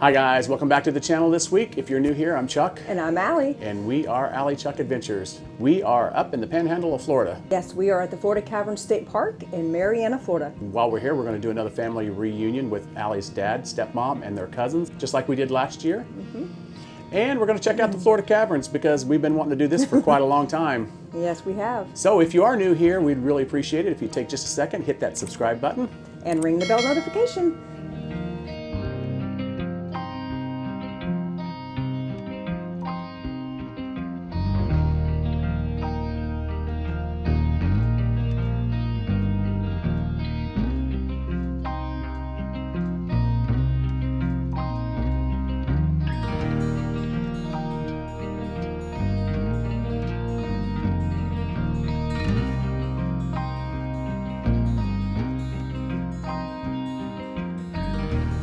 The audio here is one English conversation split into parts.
Hi guys, welcome back to the channel this week. If you're new here, I'm Chuck. And I'm Alli. And we are AlliChuck Adventures. We are up in the panhandle of Florida. Yes, we are at the Florida Caverns State Park in Marianna, Florida. While we're here, we're going to do another family reunion with Alli's dad, stepmom, and their cousins, just like we did last year. And we're going to check out the Florida Caverns because we've been wanting to do this for quite a long time. Yes, we have. So if you are new here, we'd really appreciate it if you take just a second, hit that subscribe button. And ring the bell notification.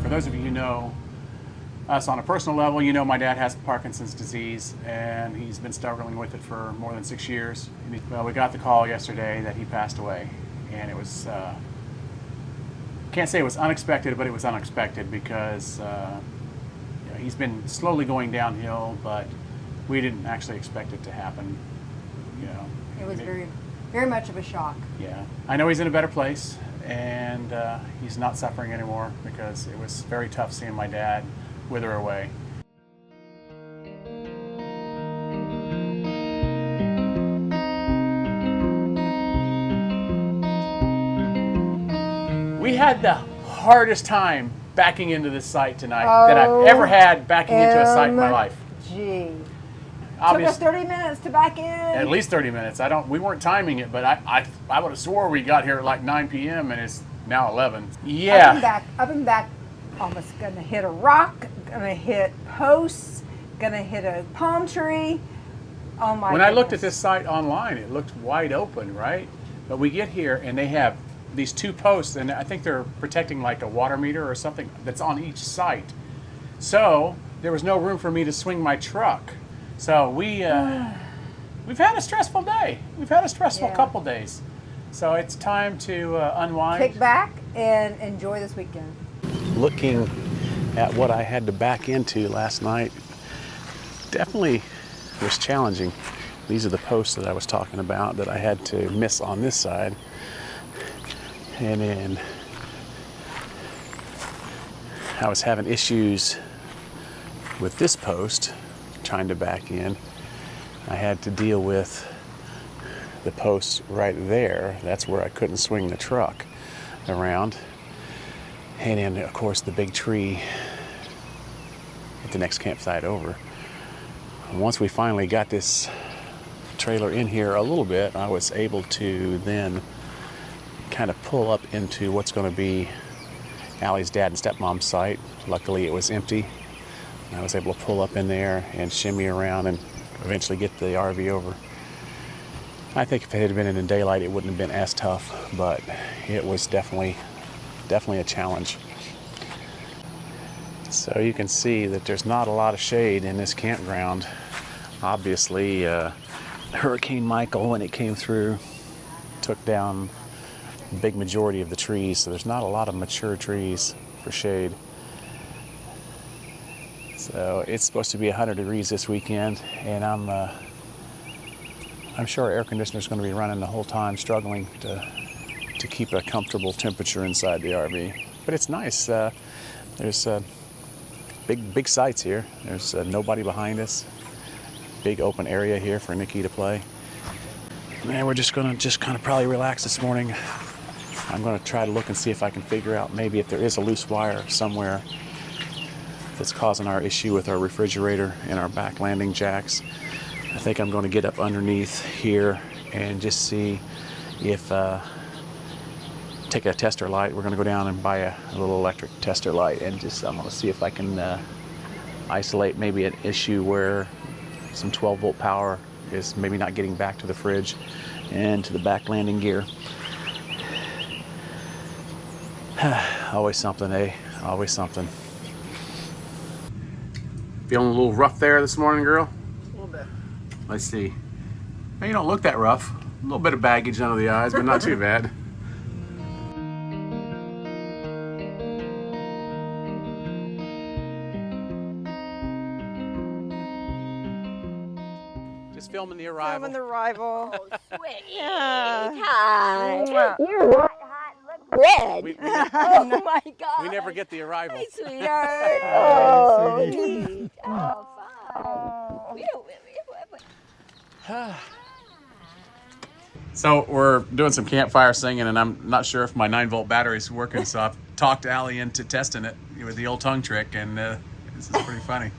For those of you who know us on a personal level, you know my dad has Parkinson's disease and he's been struggling with it for more than 6 years. Well, we got the call yesterday that he passed away, and it was, can't say it was unexpected, but it was unexpected because he's been slowly going downhill, but we didn't actually expect it to happen. It was very much of a shock. Yeah, I know he's in a better place, and he's not suffering anymore because it was very tough seeing my dad wither away. We had the hardest time backing into this site tonight that I've ever had backing into a site in my life. Gee. Took us 30 minutes to back in. At least 30 minutes. We weren't timing it, but I would have swore we got here at like 9 p.m. and it's now 11. Yeah. Up and back, almost gonna hit a rock, gonna hit posts, gonna hit a palm tree. Oh my When goodness. I looked at this site online, it looked wide open, right? But we get here and they have these two posts, and I think they're protecting like a water meter or something that's on each site. So there was no room for me to swing my truck. So we've had a stressful day. We've had a stressful couple days. So it's time to unwind. Kick back and enjoy this weekend. Looking at what I had to back into last night, definitely was challenging. These are the posts that I was talking about that I had to miss on this side. And then I was having issues with this post, trying to back in. I had to deal with the post right there. That's where I couldn't swing the truck around. And then, of course, the big tree at the next campsite over. Once we finally got this trailer in here a little bit, I was able to then kind of pull up into what's going to be Allie's dad and stepmom's site. Luckily, it was empty. I was able to pull up in there and shimmy around and eventually get the RV over. I think if it had been in the daylight, it wouldn't have been as tough, but it was definitely a challenge. So you can see that there's not a lot of shade in this campground. Obviously, Hurricane Michael, when it came through, took down the big majority of the trees, so there's not a lot of mature trees for shade. So it's supposed to be 100 degrees this weekend, and I'm sure our air conditioner is going to be running the whole time, struggling to keep a comfortable temperature inside the RV. But it's nice. There's big sites here. There's nobody behind us. Big open area here for Nikki to play. And we're just going to kind of probably relax this morning. I'm going to try to look and see if I can figure out maybe if there is a loose wire somewhere that's causing our issue with our refrigerator and our back landing jacks. I think I'm going to get up underneath here and just see if, take a tester light. We're going to go down and buy a little electric tester light and I'm going to see if I can isolate maybe an issue where some 12-volt power is maybe not getting back to the fridge and to the back landing gear. Always something, eh? Always something. Feeling a little rough there this morning, girl? A little bit. Let's see. Hey, you don't look that rough. A little bit of baggage under the eyes, but not too bad. Just filming the arrival. Filming the arrival. Oh, sweet. Yeah. Hi. Mwah. You're hot, look red. Oh, my God. We never get the arrival. Hey, sweetheart. Oh, neat. Oh, fun. Oh. So we're doing some campfire singing, and I'm not sure if my 9-volt battery is working, so I've talked Allie into testing it with the old tongue trick, and this is pretty funny.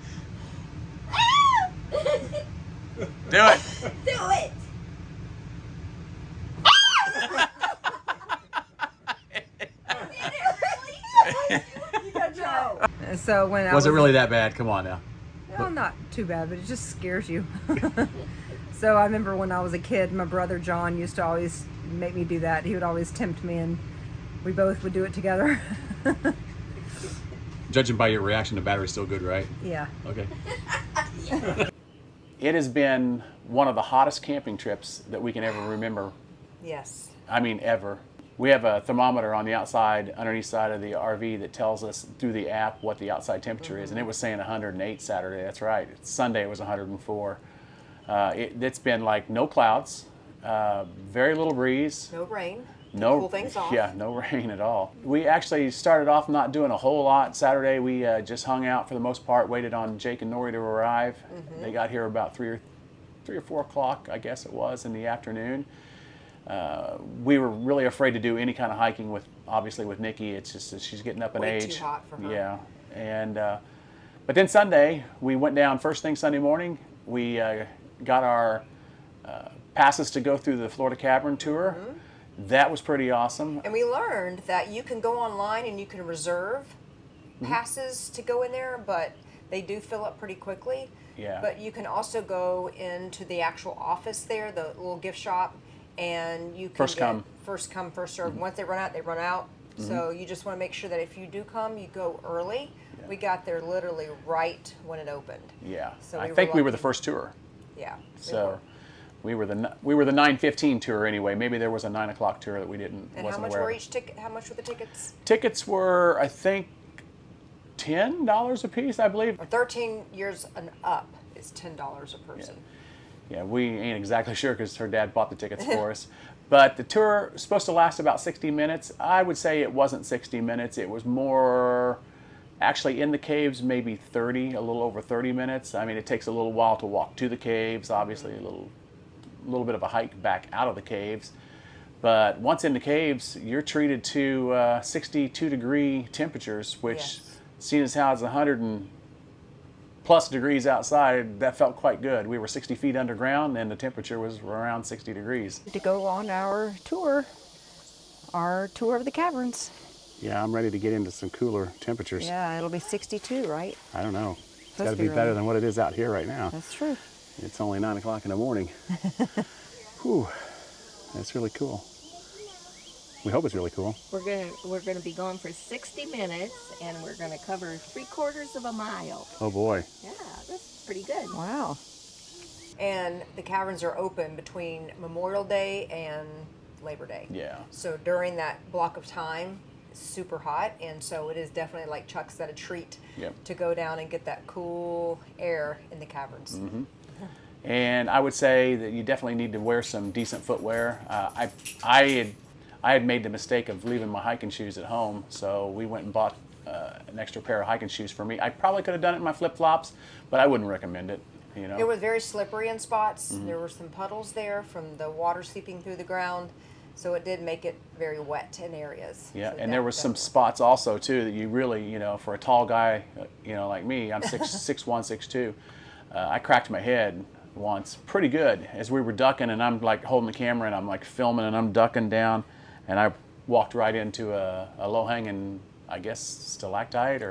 Do it. Do it. So when I Was it really that bad? Come on now. Well, not too bad, but it just scares you. So I remember when I was a kid, my brother John used to always make me do that. He would always tempt me, and we both would do it together. Judging by your reaction, the battery's still good, right? Yeah. Okay. It has been one of the hottest camping trips that we can ever remember. Yes. I mean, ever. We have a thermometer on the outside, underneath side of the RV that tells us through the app what the outside temperature is, and it was saying 108 Saturday. That's right. Sunday it was 104. It's been like no clouds, very little breeze. No rain. No, Cool things off. Yeah, no rain at all. We actually started off not doing a whole lot. Saturday we just hung out for the most part, waited on Jake and Nori to arrive. They got here about 3 or 4 o'clock, I guess it was, in the afternoon. We were really afraid to do any kind of hiking obviously with Nikki. It's just that she's getting up in age. Way too hot for her. Yeah, and but then Sunday we went down first thing Sunday morning. We got our passes to go through the Florida Caverns tour. That was pretty awesome. And we learned that you can go online and you can reserve passes to go in there, but they do fill up pretty quickly. Yeah. But you can also go into the actual office there, the little gift shop, and you can First come. first come, first serve. Once they run out, they run out. So you just want to make sure that if you do come, you go early. We got there literally right when it opened. Yeah, So I we think were we were lucky. the first tour. Yeah. So we were the 9:15 tour anyway. Maybe there was a 9 o'clock tour that we And how wasn't much aware were of. each ticket? How much were the tickets? Tickets were, I think, $10 a piece, I believe. Or 13 years and up is $10 a person. Yeah, we ain't exactly sure because her dad bought the tickets for us. But the tour is supposed to last about 60 minutes. I would say it wasn't 60 minutes. It was more, actually in the caves, maybe 30, a little over 30 minutes. I mean, it takes a little while to walk to the caves, obviously a little bit of a hike back out of the caves. But once in the caves, you're treated to 62-degree temperatures, which, Yes. seeing as how it's 100 and plus degrees outside, that felt quite good. We were 60 feet underground, and the temperature was around 60 degrees. To go on our tour of the caverns. Yeah, I'm ready to get into some cooler temperatures. Yeah, it'll be 62, right? I don't know. It's Supposed got to to be be better rainy. than what it is out here right now. That's true. It's only 9 o'clock in the morning. Whew, that's really cool. We hope it's really cool. We're gonna be gone for 60 minutes, and we're gonna cover 3/4 of a mile. Oh boy. Yeah, that's pretty good. Wow. And the caverns are open between Memorial Day and Labor Day. Yeah. So during that block of time, it's super hot, and so it is definitely, like Chuck said, a treat Yep. to go down and get that cool air in the caverns. And I would say that you definitely need to wear some decent footwear. I had made the mistake of leaving my hiking shoes at home, so we went and bought an extra pair of hiking shoes for me. I probably could have done it in my flip-flops, but I wouldn't recommend it. You know. It was very slippery in spots. There were some puddles there from the water seeping through the ground, so it did make it very wet in areas. Yeah, So and there that- was some that- spots also too that you really, for a tall guy, like me, I'm 6'1", 6'2", I cracked my head once pretty good as we were ducking, and I'm like holding the camera and I'm like filming and I'm ducking down, and I walked right into a low-hanging, I guess, stalactite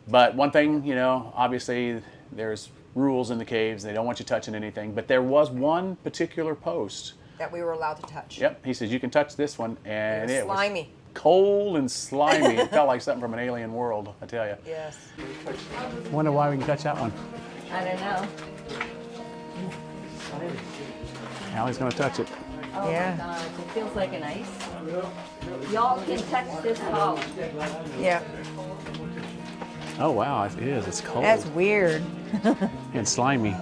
But one thing, obviously there's rules in the caves. They don't want you touching anything, but there was one particular post. that we were allowed to touch. Yep, he says you can touch this one, and It it was slimy. was cold and slimy. It felt like something from an alien world, I tell you. Yes. Wonder why we can touch that one. I don't know. Allie's gonna touch it. Oh Yeah. my gosh, it feels like an ice. Y'all can touch this ball. Yeah. Oh wow, it is. It's cold That's weird. and slimy.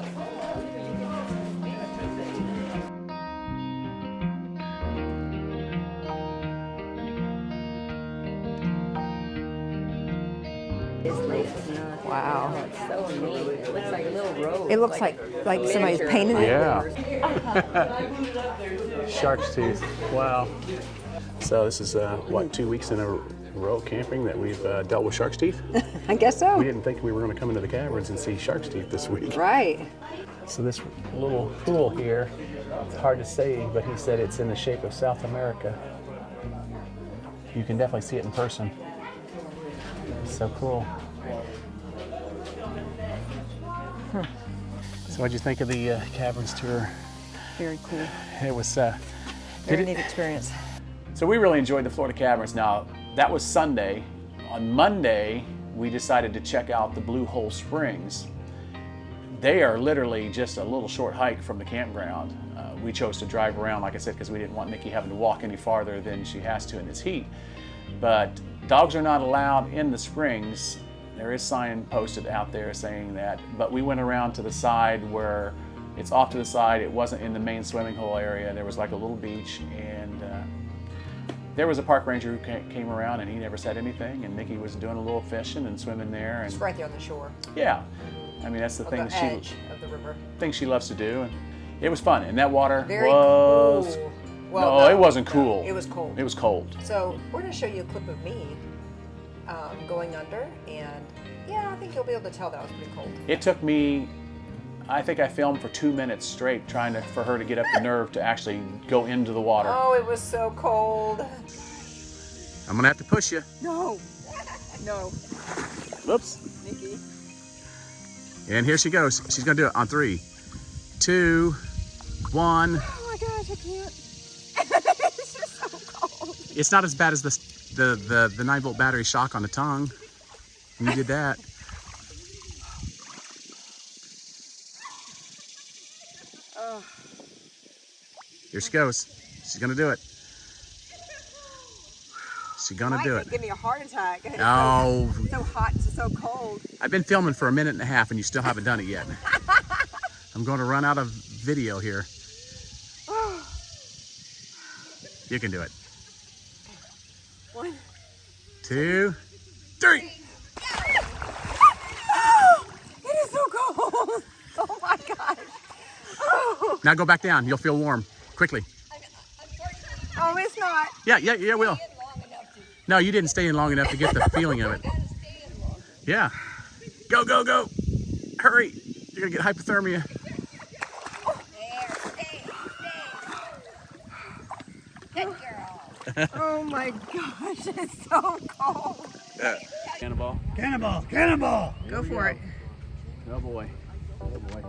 Wow. Oh, it's so neat. It looks like a little road. It looks like somebody's miniature. painted it. Yeah. Shark's tooth. Wow. So this is, what, 2 weeks in a row camping that we've dealt with shark's teeth? I guess so. We didn't think we were going to come into the caverns and see shark's teeth this week. Right. So this little pool here, it's hard to say, but he said it's in the shape of South America. You can definitely see it in person. It's so cool. So what'd you think of the caverns tour? Very cool. It was Very neat experience. So we really enjoyed the Florida Caverns. Now, that was Sunday. On Monday, we decided to check out the Blue Hole Springs. They are literally just a little short hike from the campground. We chose to drive around, like I said, because we didn't want Nikki having to walk any farther than she has to in this heat. But dogs are not allowed in the springs. There is sign posted out there saying that, but we went around to the side where it's off to the side. It wasn't in the main swimming hole area. There was like a little beach, and there was a park ranger who came around, and he never said anything, and Nikki was doing a little fishing and swimming there. And It's right there on the shore. yeah, I mean, that's the On thing the that edge of the river. she loves to do, and it was fun. And that water Very was cool. no, it wasn't cool. It was cold. It was cold. So we're going to show you a clip of me going under, and yeah, I think you'll be able to tell that was pretty cold. It took me, I think I filmed for 2 minutes straight trying for her to get up the nerve to actually go into the water. Oh, it was so cold. I'm gonna have to push you. No. No. Whoops. Nikki. And here she goes. She's gonna do it on 3, 2, 1. Oh my gosh, I can't. It's just so cold. It's not as bad as the 9-volt battery shock on the tongue. When you did that. Oh. Here she goes. She's gonna do it. She's gonna do it. Give me a heart attack. It's Oh, so hot and so cold. I've been filming for 1.5 minutes and you still haven't done it yet. I'm going to run out of video here. You can do it. 1, 2, 3. It is so cold. Oh my gosh. Oh, Now go back down. You'll feel warm. Quickly. oh it's not. Yeah, it will. No, you didn't stay in long enough to get the feeling of it. Yeah. Go, go, go. Hurry. You're going to get hypothermia. Oh my gosh, it's so cold. Cannonball. Cannonball! Cannonball! Go for it. Oh boy. Oh boy.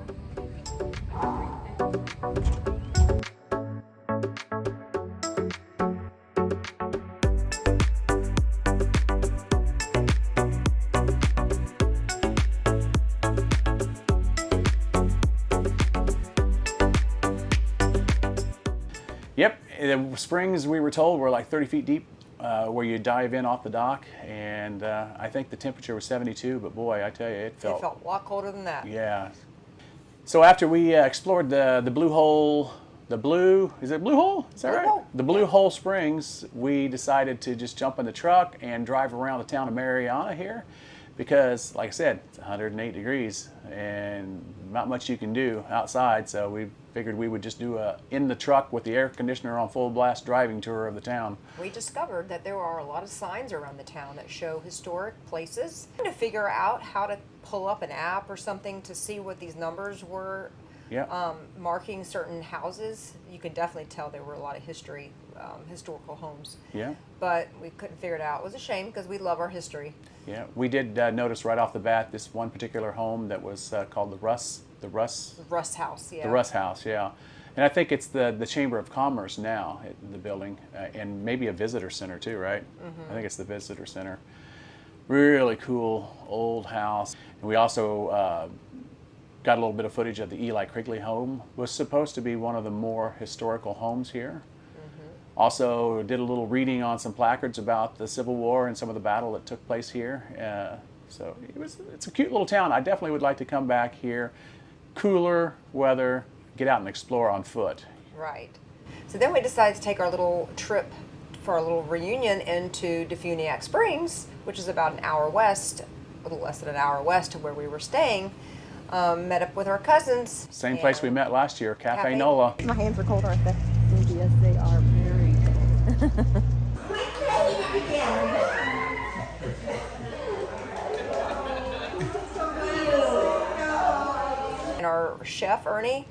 Yep, the springs we were told were like 30 feet deep, where you dive in off the dock, and I think the temperature was 72, but boy, I tell you, it felt A lot colder than that. yeah. So after we explored the Blue Hole, is it Blue Hole? Is that Blue right? Hole. The Blue Hole Springs, we decided to just jump in the truck and drive around the town of Mariana here, because like I said, it's 108 degrees and not much you can do outside, so we figured we would just do a in the truck with the air conditioner on full blast driving tour of the town. We discovered that there are a lot of signs around the town that show historic places. To figure out how to pull up an app or something to see what these numbers were, Yeah. marking certain houses, you can definitely tell there were a lot of historical homes. Yeah. But we couldn't figure it out. It was a shame because we love our history. Yeah, we did notice right off the bat this one particular home that was called the Russ House, yeah. The Russ House, yeah. And I think it's the Chamber of Commerce now, the building, and maybe a visitor center too, right? I think it's the visitor center. Really cool old house. And we also got a little bit of footage of the Eli Quigley home. It was supposed to be one of the more historical homes here. Also did a little reading on some placards about the Civil War and some of the battle that took place here. So it's a cute little town. I definitely would like to come back here. Cooler weather, get out and explore on foot. Right. So then we decided to take our little trip for a little reunion into DeFuniak Springs, which is about an hour west little less than an hour west of where we were staying. Met up with our cousins. Same place we and- met last year, Cafe Cafe- Nola. My hands are cold, aren't they? Yes, they are very cold. And our chef, Ernie,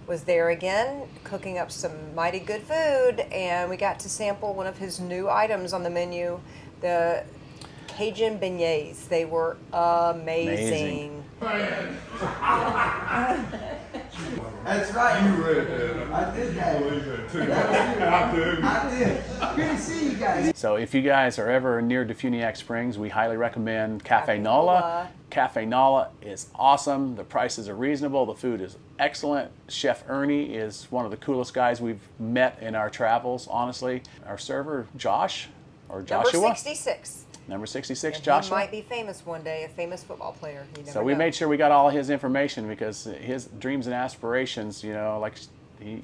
was there again, cooking up some mighty good food, and we got to sample one of his new items on the menu, the Cajun beignets. They were amazing. That's right. You read that. I did that. I did. Good to see you guys. So if you guys are ever near DeFuniak Springs, we highly recommend Cafe Cafe Nola. Nola. Cafe Nola is awesome. The prices are reasonable. The food is excellent. Chef Ernie is one of the coolest guys we've met in our travels, honestly. Our server, Josh, or Joshua. Number 66. Number 66, And Joshua. he might be famous one day, a famous football player. You never So we know. made sure we got all his information because his dreams and aspirations, you know, like we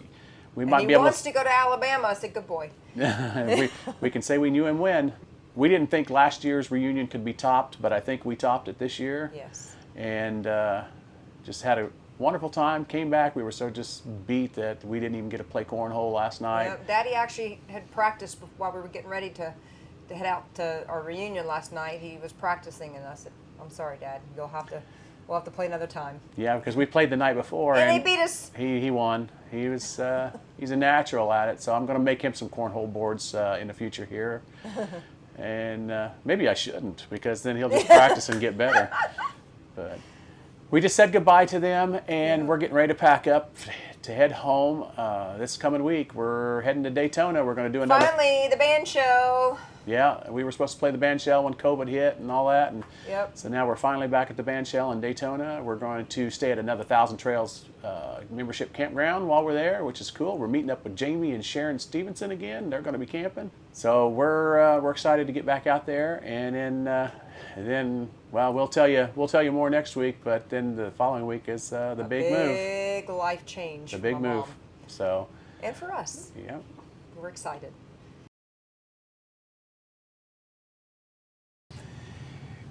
And might he be able wants to go to Alabama. I said, good boy. we can say we knew him when. We didn't think last year's reunion could be topped, but I think we topped it this year. Yes. And just had a wonderful time. Came back. We were so just beat that we didn't even get to play cornhole last night. Yeah, Daddy actually had practiced while we were getting ready to head out to our reunion last night. He was practicing, and I said, I'm sorry, Dad. We'll have to play another time. Yeah, because we played the night before. And he beat us. He won. He was he's a natural at it. So I'm going to make him some cornhole boards in the future here. And maybe I shouldn't, because then he'll just practice and get better. But we just said goodbye to them, and we're getting ready to pack up to head home. This coming week, we're heading to Daytona. We're going to do another. Finally, the band show. Yeah, we were supposed to play the band shell when COVID hit and all that, and Yep. so now we're finally back at the band shell in Daytona. We're going to stay at another Thousand Trails membership campground while we're there, which is cool. We're meeting up with Jamie and Sharon Stevenson again. They're going to be camping, so we're excited to get back out there. And then well, we'll tell you more next week. But then the following week is the big move, Big life change. the big for my move. mom. So And for us. yeah. We're excited.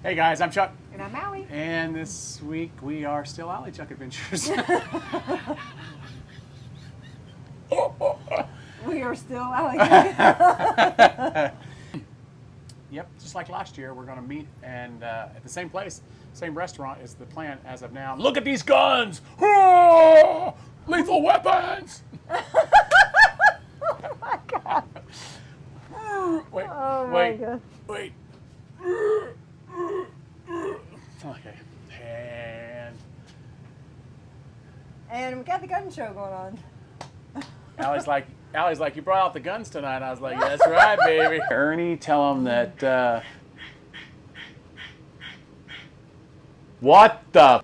Hey guys, I'm Chuck. And I'm Alli. And this week we are still AlliChuck Adventures. We are still Alli. Yep, just like last year, we're going to meet and at the same place, same restaurant is the plan as of now. Look at these guns! Ah! Lethal weapons! Oh my God. Wait, Oh my wait, God. wait. Okay, And we got the gun show going on. Allie's like, you brought out the guns tonight. I was like, that's right, baby. Ernie, tell him that. What the?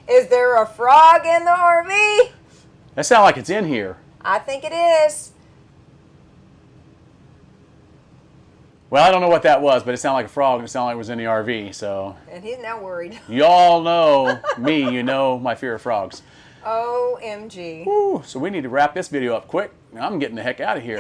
Is there a frog in the RV? That sounds like it's in here. I think it is. Well, I don't know what that was, but it sounded like a frog, and it sounded like it was in the RV. So And he's now worried. y'all know me. You know my fear of frogs. OMG. Woo, so we need to wrap this video up quick. I'm getting the heck out of here.